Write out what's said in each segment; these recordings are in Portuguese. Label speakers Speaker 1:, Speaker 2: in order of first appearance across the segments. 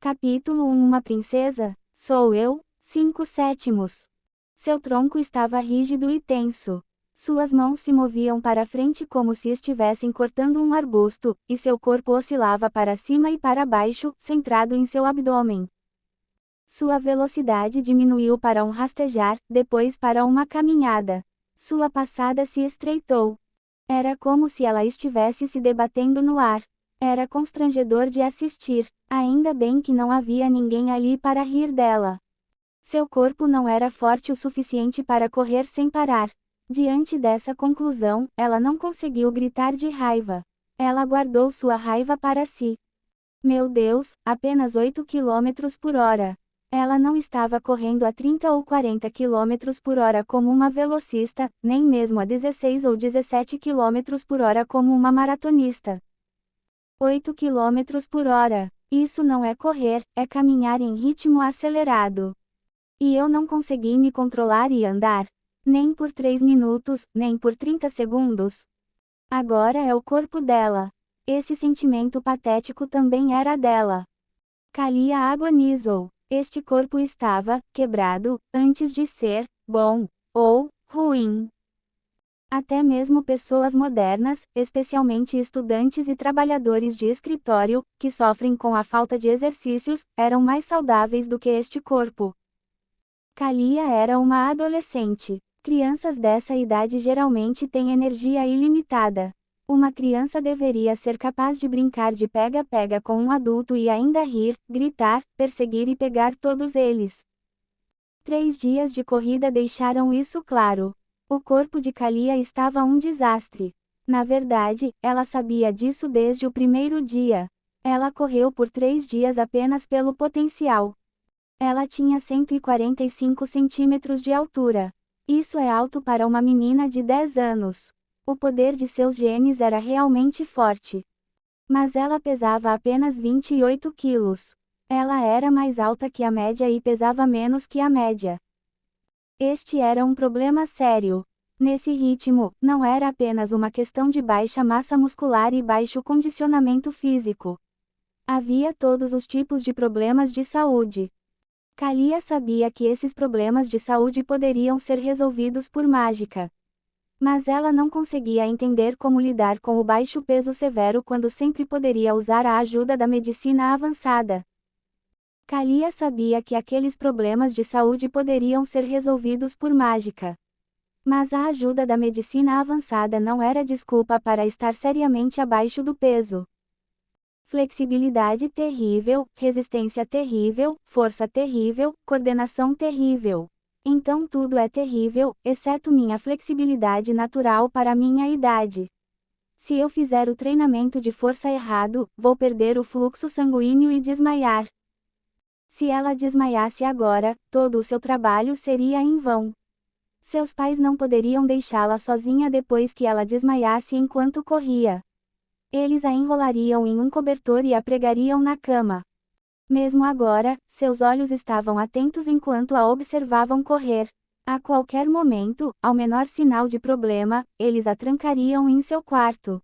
Speaker 1: Capítulo 1 Uma princesa? Sou eu? 5/7. Seu tronco estava rígido e tenso. Suas mãos se moviam para frente como se estivessem cortando um arbusto, e seu corpo oscilava para cima e para baixo, centrado em seu abdômen. Sua velocidade diminuiu para um rastejar, depois para uma caminhada. Sua passada se estreitou. Era como se ela estivesse se debatendo no ar. Era constrangedor de assistir, ainda bem que não havia ninguém ali para rir dela. Seu corpo não era forte o suficiente para correr sem parar. Diante dessa conclusão, ela não conseguiu gritar de raiva. Ela guardou sua raiva para si. Meu Deus, apenas 8 km/h. Ela não estava correndo a 30 ou 40 km/h como uma velocista, nem mesmo a 16 ou 17 km/h como uma maratonista. 8 km/h. Isso não é correr, é caminhar em ritmo acelerado. E eu não consegui me controlar e andar. Nem por 3 minutos, nem por 30 segundos. Agora é o corpo dela. Esse sentimento patético também era dela. Kalia agonizou. Este corpo estava quebrado antes de ser bom ou ruim. Até mesmo pessoas modernas, especialmente estudantes e trabalhadores de escritório, que sofrem com a falta de exercícios, eram mais saudáveis do que este corpo. Kalia era uma adolescente. Crianças dessa idade geralmente têm energia ilimitada. Uma criança deveria ser capaz de brincar de pega-pega com um adulto e ainda rir, gritar, perseguir e pegar todos eles. 3 dias de corrida deixaram isso claro. O corpo de Kalia estava um desastre. Na verdade, ela sabia disso desde o primeiro dia. Ela correu por 3 dias apenas pelo potencial. Ela tinha 145 centímetros de altura. Isso é alto para uma menina de 10 anos. O poder de seus genes era realmente forte. Mas ela pesava apenas 28 quilos. Ela era mais alta que a média e pesava menos que a média. Este era um problema sério. Nesse ritmo, não era apenas uma questão de baixa massa muscular e baixo condicionamento físico. Havia todos os tipos de problemas de saúde. Kalia sabia que esses problemas de saúde poderiam ser resolvidos por mágica. Mas ela não conseguia entender como lidar com o baixo peso severo quando sempre poderia usar a ajuda da medicina avançada. Kalia sabia que aqueles problemas de saúde poderiam ser resolvidos por mágica. Mas a ajuda da medicina avançada não era desculpa para estar seriamente abaixo do peso. Flexibilidade terrível, resistência terrível, força terrível, coordenação terrível. Então tudo é terrível, exceto minha flexibilidade natural para minha idade. Se eu fizer o treinamento de força errado, vou perder o fluxo sanguíneo e desmaiar. Se ela desmaiasse agora, todo o seu trabalho seria em vão. Seus pais não poderiam deixá-la sozinha depois que ela desmaiasse enquanto corria. Eles a enrolariam em um cobertor e a pregariam na cama. Mesmo agora, seus olhos estavam atentos enquanto a observavam correr. A qualquer momento, ao menor sinal de problema, eles a trancariam em seu quarto.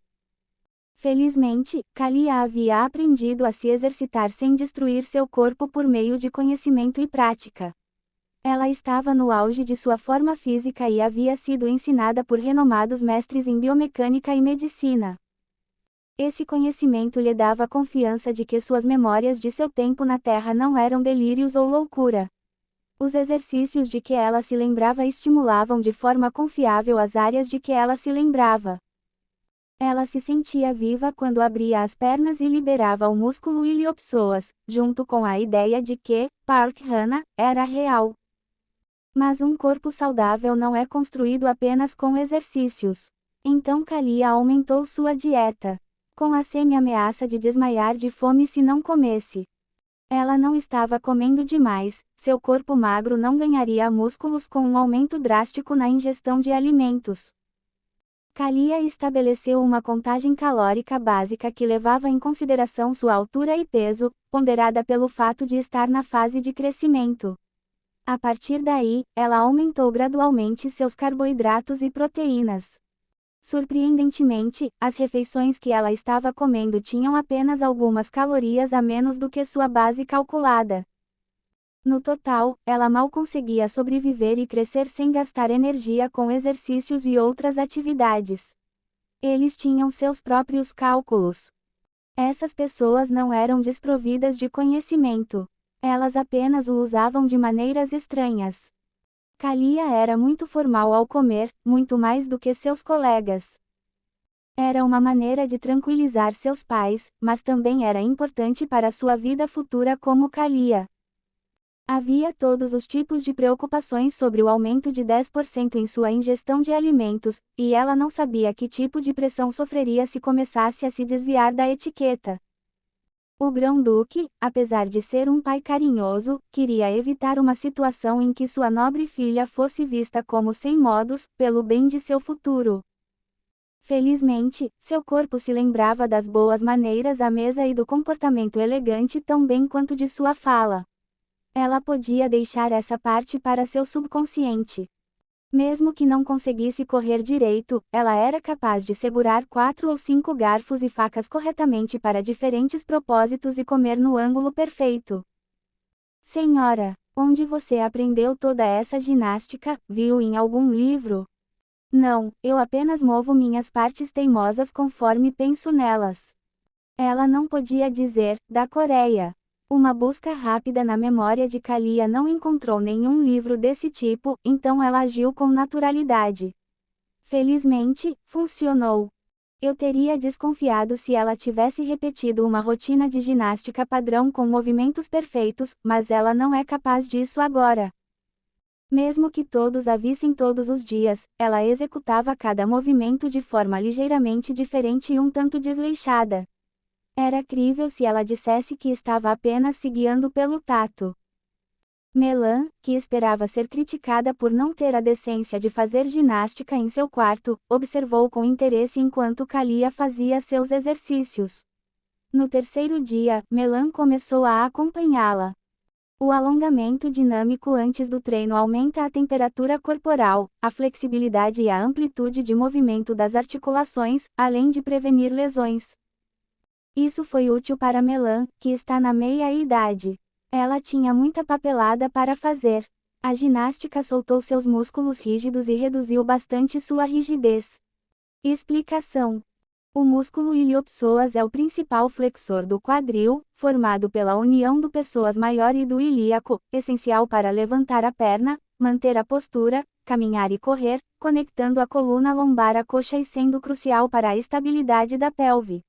Speaker 1: Felizmente, Kalia havia aprendido a se exercitar sem destruir seu corpo por meio de conhecimento e prática. Ela estava no auge de sua forma física e havia sido ensinada por renomados mestres em biomecânica e medicina. Esse conhecimento lhe dava a confiança de que suas memórias de seu tempo na Terra não eram delírios ou loucura. Os exercícios de que ela se lembrava estimulavam de forma confiável as áreas de que ela se lembrava. Ela se sentia viva quando abria as pernas e liberava o músculo iliopsoas, junto com a ideia de que, Park-Hannah, era real. Mas um corpo saudável não é construído apenas com exercícios. Então Kalia aumentou sua dieta. Com a semi-ameaça de desmaiar de fome se não comesse. Ela não estava comendo demais, seu corpo magro não ganharia músculos com um aumento drástico na ingestão de alimentos. Kalia estabeleceu uma contagem calórica básica que levava em consideração sua altura e peso, ponderada pelo fato de estar na fase de crescimento. A partir daí, ela aumentou gradualmente seus carboidratos e proteínas. Surpreendentemente, as refeições que ela estava comendo tinham apenas algumas calorias a menos do que sua base calculada. No total, ela mal conseguia sobreviver e crescer sem gastar energia com exercícios e outras atividades. Eles tinham seus próprios cálculos. Essas pessoas não eram desprovidas de conhecimento. Elas apenas o usavam de maneiras estranhas. Kalia era muito formal ao comer, muito mais do que seus colegas. Era uma maneira de tranquilizar seus pais, mas também era importante para sua vida futura como Kalia. Havia todos os tipos de preocupações sobre o aumento de 10% em sua ingestão de alimentos, e ela não sabia que tipo de pressão sofreria se começasse a se desviar da etiqueta. O Grão-Duque, apesar de ser um pai carinhoso, queria evitar uma situação em que sua nobre filha fosse vista como sem modos, pelo bem de seu futuro. Felizmente, seu corpo se lembrava das boas maneiras à mesa e do comportamento elegante tão bem quanto de sua fala. Ela podia deixar essa parte para seu subconsciente. Mesmo que não conseguisse correr direito, ela era capaz de segurar 4 ou 5 garfos e facas corretamente para diferentes propósitos e comer no ângulo perfeito. Senhora, onde você aprendeu toda essa ginástica? Viu em algum livro? Não, eu apenas movo minhas partes teimosas conforme penso nelas. Ela não podia dizer, da Coreia. Uma busca rápida na memória de Kalia não encontrou nenhum livro desse tipo, então ela agiu com naturalidade. Felizmente, funcionou. Eu teria desconfiado se ela tivesse repetido uma rotina de ginástica padrão com movimentos perfeitos, mas ela não é capaz disso agora. Mesmo que todos a vissem todos os dias, ela executava cada movimento de forma ligeiramente diferente e um tanto desleixada. Era crível se ela dissesse que estava apenas se guiando pelo tato. Melan, que esperava ser criticada por não ter a decência de fazer ginástica em seu quarto, observou com interesse enquanto Kalia fazia seus exercícios. No terceiro dia, Melan começou a acompanhá-la. O alongamento dinâmico antes do treino aumenta a temperatura corporal, a flexibilidade e a amplitude de movimento das articulações, além de prevenir lesões. Isso foi útil para Melan, que está na meia-idade. Ela tinha muita papelada para fazer. A ginástica soltou seus músculos rígidos e reduziu bastante sua rigidez. Explicação: o músculo iliopsoas é o principal flexor do quadril, formado pela união do psoas maior e do ilíaco, essencial para levantar a perna, manter a postura, caminhar e correr, conectando a coluna lombar à coxa e sendo crucial para a estabilidade da pelve.